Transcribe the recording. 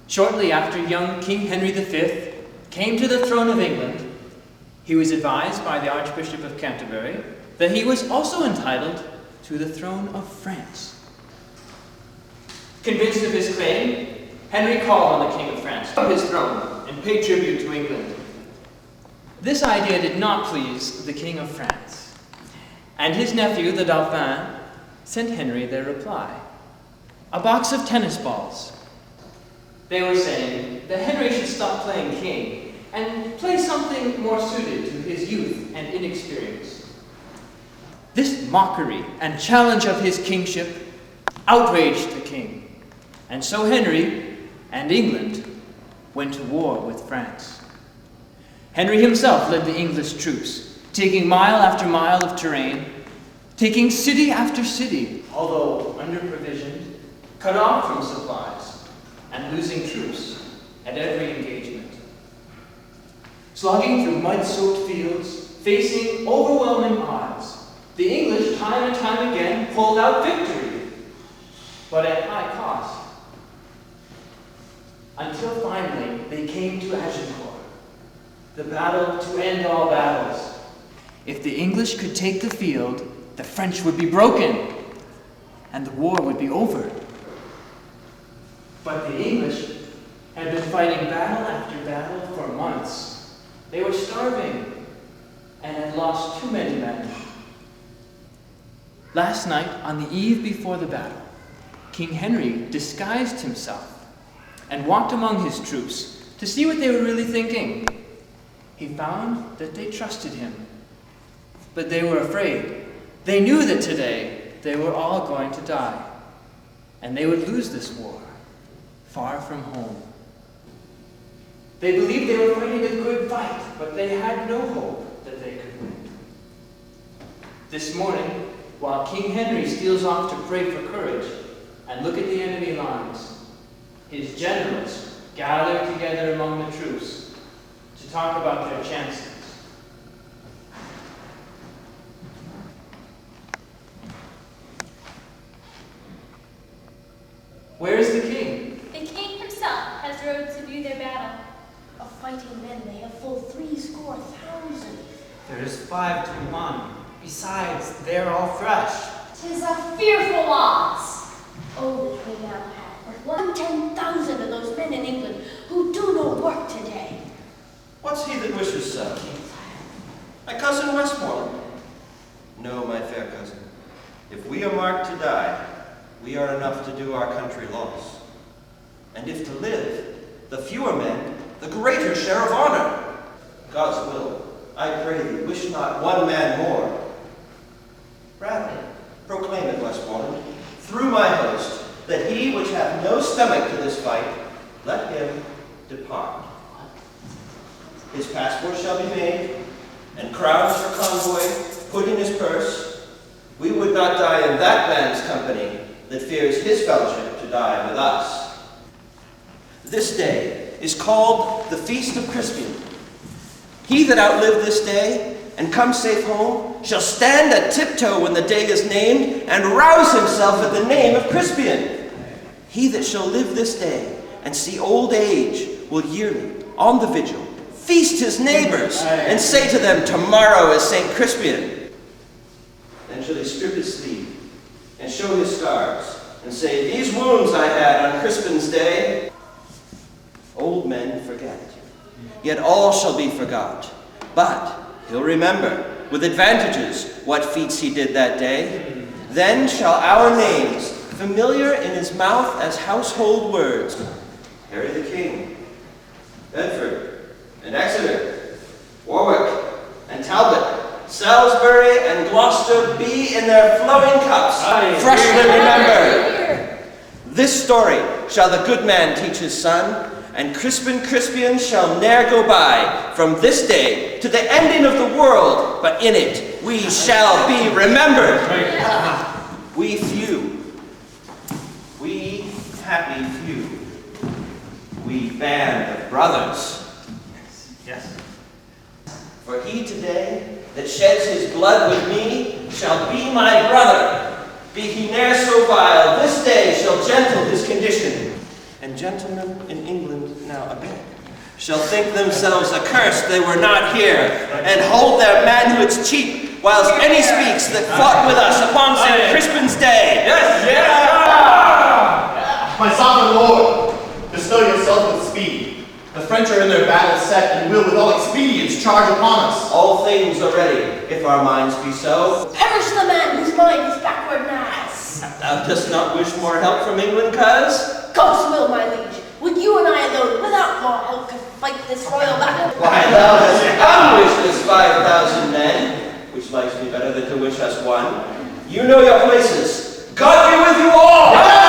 Shortly after young King Henry V came to the throne of England, he was advised by the Archbishop of Canterbury that he was also entitled to the throne of France. Convinced of his claim, Henry called on the King of France from his throne and paid tribute to England. This idea did not please the King of France, and his nephew, the Dauphin, sent Henry their reply: a box of tennis balls. They were saying that Henry should stop playing king and play something more suited to his youth and inexperience. This mockery and challenge of his kingship outraged the king, and so Henry and England went to war with France. Henry himself led the English troops, taking mile after mile of terrain, taking city after city, although under-provisioned, cut off from supplies, and losing troops at every engagement. Slogging through mud-soaked fields, facing overwhelming odds, the English time and time again pulled out victory, but at high cost. Until finally they came to Agincourt, the battle to end all battles. If the English could take the field, the French would be broken, and the war would be over. But the English had been fighting battle after battle for months. They were starving and had lost too many men. Last night, on the eve before the battle, King Henry disguised himself and walked among his troops to see what they were really thinking. He found that they trusted him, but they were afraid. They knew that today they were all going to die, and they would lose this war, far from home. They believed they were fighting a good fight, but they had no hope that they could win. This morning, while King Henry steals off to pray for courage and look at the enemy lines, his generals gather together among the troops to talk about their chances. Where is the king? The king himself has rode to view their battle. Of fighting men they have full 70,000. There is 5 to 1. Besides, they're all fresh. 'Tis a fearful odds. Oh, that we now have but 110,000 of those men in England who do no work today. What's he that wishes so? My cousin Westmoreland? No, my fair cousin. If we are marked to die, we are enough to do our country loss. And if to live, the fewer men, the greater share of honor. God's will, I pray thee, wish not one man more. Rather, proclaim it, Westmoreland, through my host, that he which hath no stomach to this fight, let him depart. His passport shall be made, and crowns for convoy put in his purse. We would not die in that man's company that fears his fellowship to die with us. This day is called the Feast of Crispin. He that outlived this day and come safe home shall stand at tiptoe when the day is named and rouse himself at the name of Crispin. He that shall live this day and see old age will yearly, on the vigil, feast his neighbors and say to them, tomorrow is St. Crispin. Then shall he strip his sleeve and show his scars and say, these wounds I had on Crispin's day. Old men forget, yet all shall be forgot. But he'll remember, with advantages, what feats he did that day. Then shall our names, familiar in his mouth as household words, Harry the King, Bedford, and Exeter, Warwick, and Talbot, Salisbury, and Gloucester be in their flowing cups, freshly remembered. This story shall the good man teach his son, and Crispian shall ne'er go by from this day to the ending of the world, but in it we shall be remembered. We few, we happy few, we band of brothers. Yes. For he today that sheds his blood with me shall be my brother. Be he ne'er so vile, this day shall gentle his condition. and gentlemen in England now abeg, shall think themselves accursed they were not here, and hold their manhoods cheap, whilst any speaks that fought with us upon St. Crispin's day. My sovereign lord, bestow yourself with speed. The French are in their battle set, and will with all expedience charge upon us. All things are ready, if our minds be so. Perish the man whose mind is backward mad. Thou dost not wish more help from England, coz? God's will, my liege. Would you and I alone, without more help, could fight this royal battle? Why, thou hast unwished us 5,000 men, which likes me better than to wish us one. You know your places. God be with you all!